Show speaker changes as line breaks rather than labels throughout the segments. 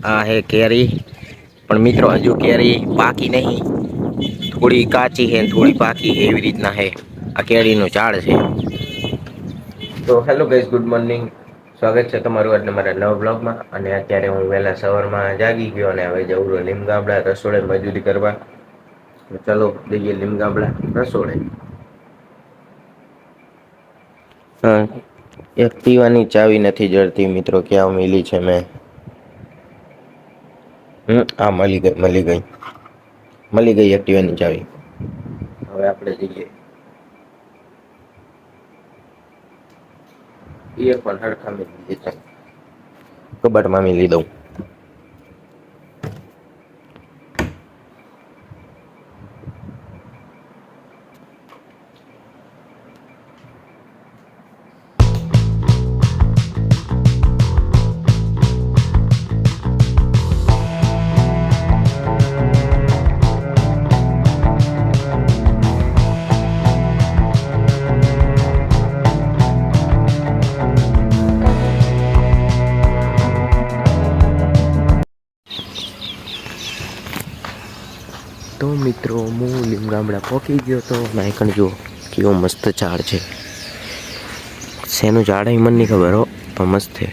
આ હે કેરી, પણ મિત્રો હજુ કેરી પાકી નહીં, થોડી કાચી છે થોડી પાકી છે એવી રીતના છે. આ કેરીનું ઝાડ છે. તો હેલો ગાઈઝ, ગુડ મોર્નિંગ. સ્વાગત છે તમારું આજના મારા નવા બ્લોગમાં. અને અત્યારે હું વહેલા સવારમાં જાગી ગયો અને હવે જઉં છું લીમ ગામડા રસોડે મજૂરી કરવા. ચાલો જઈએ લીમ ગામડા રસોડે. હા, એક્ટિવાની ચાવી નથી જડતી મિત્રો, ક્યાં મેલી છે મેં. હા, મળી ગઈ એક્ટિવાની ચાવી. હવે આપણે જઈએ. એ પણ હરખા મેલી દીધા, કબાટમાં મેલી દઉં. તો મિત્રો હું લીમ ગામડા પહોંચી ગયો તો નાયકણ જો કેવો મસ્ત ઝાડ છે. શેનું ઝાડ એ મને નહીં ખબર હો, પણ મસ્ત છે.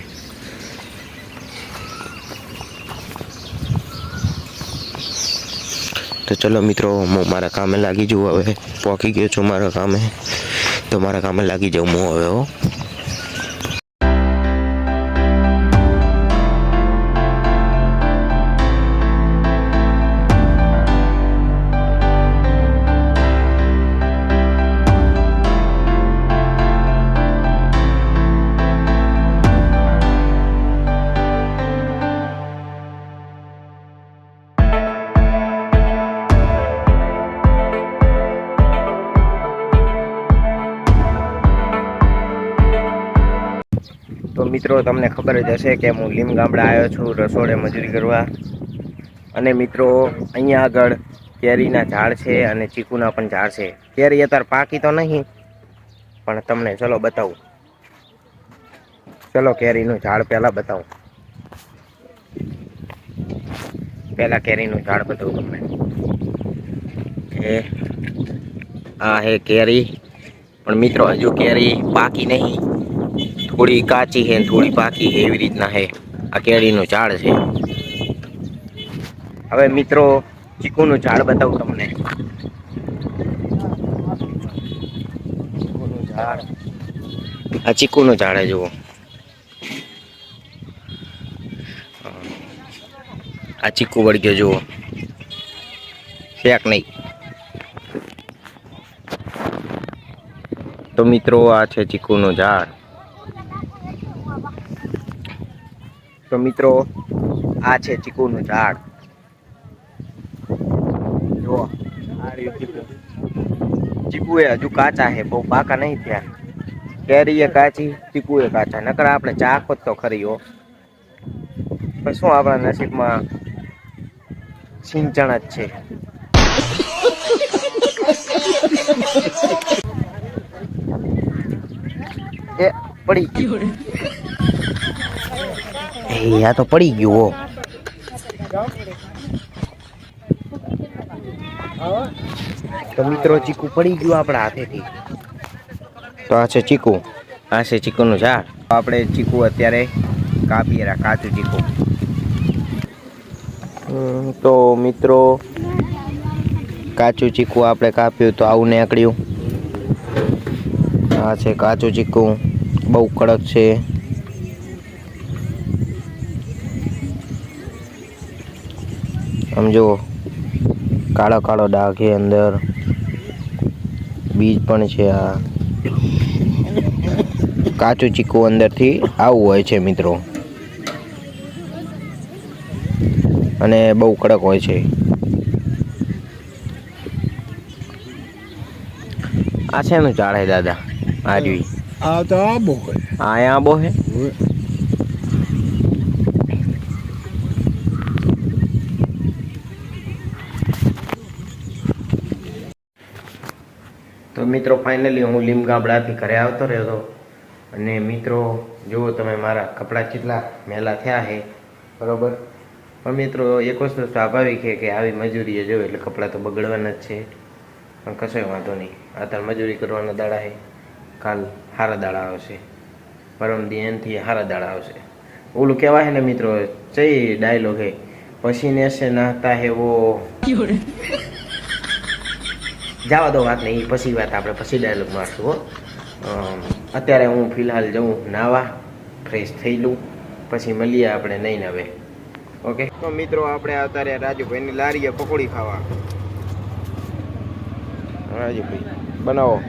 તો ચલો મિત્રો, હું મારા કામે લાગી જાઉં. હવે પહોંચી ગયો છું મારા કામે, તો મારા કામે લાગી જાઉં હું હવે હો. તો મિત્રો, તમને ખબર જ હશે કે હું લીમ ગામડા આવ્યો છું રસોડે મજૂરી કરવા. અને મિત્રો, અહીંયા આગળ કેરીના ઝાડ છે અને ચીકુના પણ ઝાડ છે. કેરી અત્યારે પાકી તો નહીં, પણ તમને ચલો બતાવું. ચલો કેરીનું ઝાડ પહેલા બતાવું. પહેલા કેરીનું ઝાડ બતાવું તમને. આ હે કેરી, પણ મિત્રો હજુ કેરી પાકી નહીં, થોડી કાચી છે થોડી પાકી છે એવી રીતના છે. આ કેરીનું ઝાડ છે. હવે મિત્રો, ચીકુનું ઝાડ બતાવું તમને. ચીકુનું ઝાડ, આ ચીકુનું ઝાડ જુઓ. આ ચીકુ વળગ્યો જુઓ, શેક નહીં. તો મિત્રો, આ છે ચીકુનું ઝાડ. તો મિત્રો, આ છે ચીકુનું ઝાડ. જુઓ, ચીકુ એ હજુ કાચા છે, બહુ પાકા નહીં થયા. કેરી એ કાચી, ચીકુ એ કાચા. નકર આપણે ચાખો તો ખરી હો. પણ શું આપણા નસીબમાં સિંચણ જ છે. એ પડી ગયું. આ તો પડી ગયું. તો મિત્રો, ચીકુ પડી ગયું આપણા હાથેથી. તો આ છે ચીકુ, આ છે ચીકુનું ઝાડ. આપણે ચીકુ અત્યારે કાપીએ, કાચું ચીકુ. તો મિત્રો, કાચું ચીકુ આપણે કાપ્યું તો આવું નીકળ્યું. આ છે કાચું ચીકુ, બહુ કડક છે. આમ જુઓ, કાળો કાળો ડાઘ છે અંદર, બીજ પણ છે. આ કાચું ચીકુ અંદરથી આવું હોય છે મિત્રો, અને બહુ કડક હોય છે. આ શેનું ઝાડ હે દાદા? આરવી
આ તો આબો હે.
આ આંબો હે. તો મિત્રો, ફાઇનલી હું લીમ ગામડાથી ઘરે આવતો રહ્યો હતો. અને મિત્રો, જુઓ તમે મારા કપડાં કેટલા મેલા થયા છે, બરોબર. પણ મિત્રો એક વસ્તુ સ્વાભાવિક છે કે આવી મજૂરીએ જો એટલે કપડાં તો બગડવાના જ છે, પણ કશોય વાંધો નહીં. અત્યારે મજૂરી કરવાના દાડા છે, કાલ સારા દાડા આવશે, પરમ દી એનથી સારા દાડા આવશે. ઓલું કહેવાય છે ને મિત્રો, ચઈ ડાયલોગ હે, પસીને સે નહાતા હે વો. જવા દો વાત નહીં, પછી વાત આપણે પછી ડાયલોગ મારશું હો. અત્યારે હું ફિલહાલ જઉં નાવા, ફ્રેશ થઈ લઉં, પછી મળીએ આપણે નહીં હવે. ઓકે તો મિત્રો આપણે અત્યારે રાજુભાઈની લારીએ પકોડી ખાવા. રાજુભાઈ બનાવો.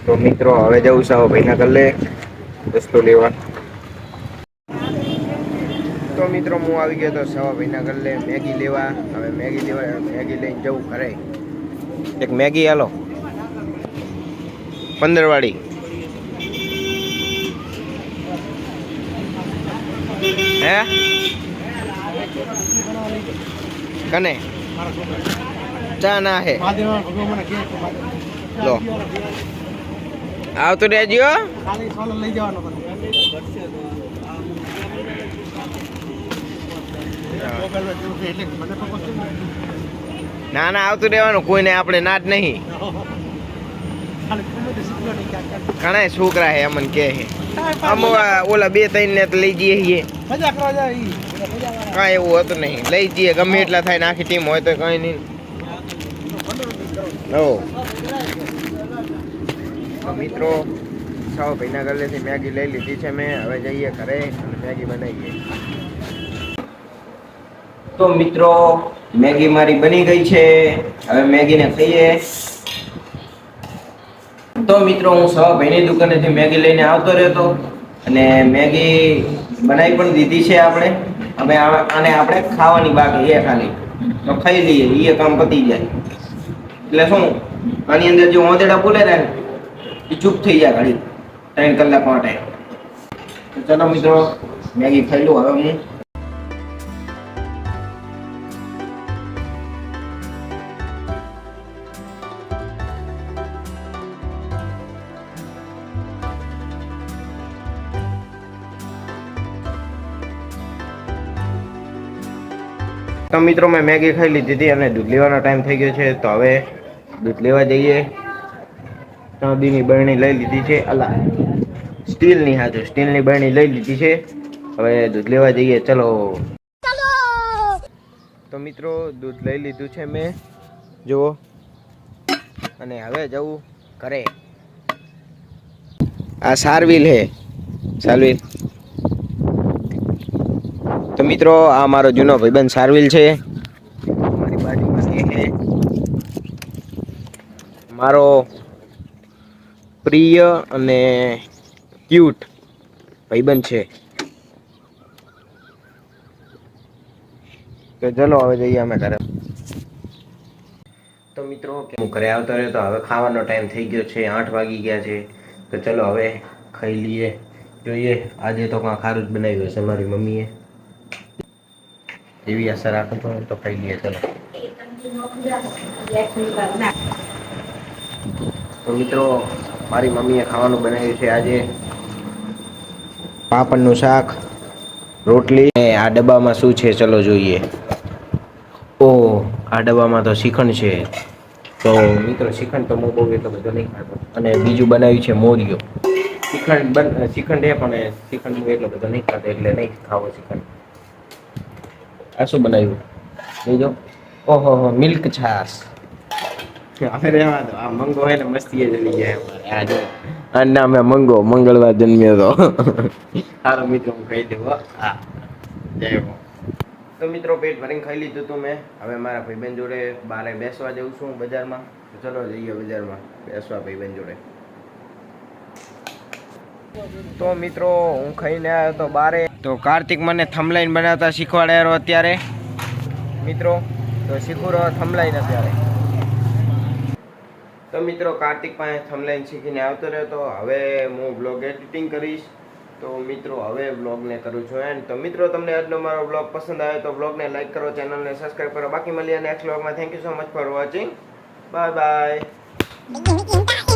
તો મિત્રો હવે જવું સાવ ભાઈના ગલ્લે દોસ્તો લેવા. તો મિત્રો હું આવી ગયો તો સવા ભાઈના ગલ્લે મેગી લેવા. હવે મેગી લઈને જવું ઘરે. એક મેગી હાલો 15 વાળી. હે કને ચા ના હે લો આવતું રહેજો. ના ના આવતું રહેવાનું, કોઈને આપણે ના જ નહીં. ઘણા છોકરા હે અમને કે ઓલા 2-3 ને લઈ જઈએ છીએ, કાંઈ એવું હતું નહીં. લઈ જઈએ ગમે એટલા થાય ને, આખી ટીમ હોય તો કઈ નહીં. તો મિત્રો સાવ ભાઈના ગલ્લેથી મેગી લઈ લીધી છે મેં. હવે જઈએ ઘરે અને મેગી બનાવીએ. તો મિત્રો મેગી મારી બની ગઈ છે, હવે મેગીને ખાઈએ. તો મિત્રો હું સાવ ભાઈની દુકાનેથી મેગી લઈને આવતો રહ્યો અને મેગી બનાવી પણ દીધી છે આપણે. હવે આને આપણે ખાવાની બાકી એ ખાલી તો ખાઈ લઈએ, એ કામ પતી જાય. એટલે શું આની અંદર જે ઓંધેડા બોલેલા ને એ ચૂપ થઈ જાય ઘડી 3 કલાક માટે. તો ચાલો મિત્રો મેગી ખાઈ લઉં હવે હું. તો મિત્રો મેં મેગી ખાઈ લીધી હતી અને દૂધ લેવાનો ટાઈમ થઈ ગયો છે. તો હવે દૂધ લેવા જઈએ. ચાંદીની બરણી લઈ લીધી છે, અલા સ્ટીલની, હાજર સ્ટીલની બરણી લઈ લીધી છે. હવે દૂધ લેવા જઈએ, ચલો. તો મિત્રો દૂધ લઈ લીધું છે મેં, જુઓ. અને હવે જવું ઘરે. આ સારવીલ હે, સારવીલ. તો મિત્રો આ મારો જૂનો ભાઈબંધ સારવીલ છે. મારી બાજુમાં છે મારો પ્રિય અને ક્યુટ ભાઈબંધ છે. તો ચલો હવે જઈએ અમે ઘરે. તો મિત્રો હું ઘરે આવતો રહ્યો તો હવે ખાવાનો ટાઈમ થઈ ગયો છે, 8 વાગી ગયા છે. તો ચલો હવે ખાઈ લઈએ. જોઈએ આજે તો કાંઈ ખારું જ બનાવ્યું હશે મારી મમ્મીએ, એવી આશા રાખું તો ખાઈ લઈએ. ચલો. તો મિત્રો મારી મમ્મીએ ખાવાનું બનાવ્યું છે આજે પાપડનું શાક, રોટલી. આ ડબ્બામાં શું છે ચલો જોઈએ. ઓહ આ ડબ્બામાં તો શ્રીખંડ છે. તો મિત્રો શ્રીખંડ તો હું બહુ એટલો બધો નહીં ખાતો. અને બીજું બનાવ્યું છે મોરિયો. શ્રીખંડ એ પણ શ્રીખંડ હું એટલો બધો નહીં ખાતો એટલે નહીં ખાવો શ્રીખંડ. આ શું બનાવ્યું જોજો. ઓહો મિલ્ક છાશ. હવે રહેવા દો, આ મંગો હે ને મસ્તી જલી જાય અમારે. આ જો આ નામે મંગો, મંગળવાર જન્મ્યો તો. સારો મિત્રો હું ખાઈ દઉં. હા જય હો. તો મિત્રો પેટ ભરીને ખાઈ લીધું હતું મેં. હવે મારા ભાઈબંધ જોડે બારે બેસવા જઉં છું બજારમાં. તો ચલો જઈએ બજારમાં બેસવા ભાઈબંધ જોડે. તો મિત્રો હું ખાઈને આવ્યો તો બારે. તો કાર્તિક મને થમલાઈન બનાવતા શીખવાડ્યા અત્યારે મિત્રો. તો શીખું રહ્યો થમલાઈન અત્યારે. તો તો મિત્રો કાર્તિક પાસે થંબનેલ શીખીને આવતો રહ્યો, તો હવે હું બ્લોગ એડિટિંગ કરીશ. તો મિત્રો હવે બ્લોગને કરું છું એન્ડ. તો મિત્રો તમને આજનો મારો બ્લોગ પસંદ આવે તો બ્લોગને લાઈક કરો, ચેનલને સબસ્ક્રાઈબ કરો. બાકી મળીએ નેક્સ્ટ બ્લોગમાં. Thank you so much for watching. Bye bye.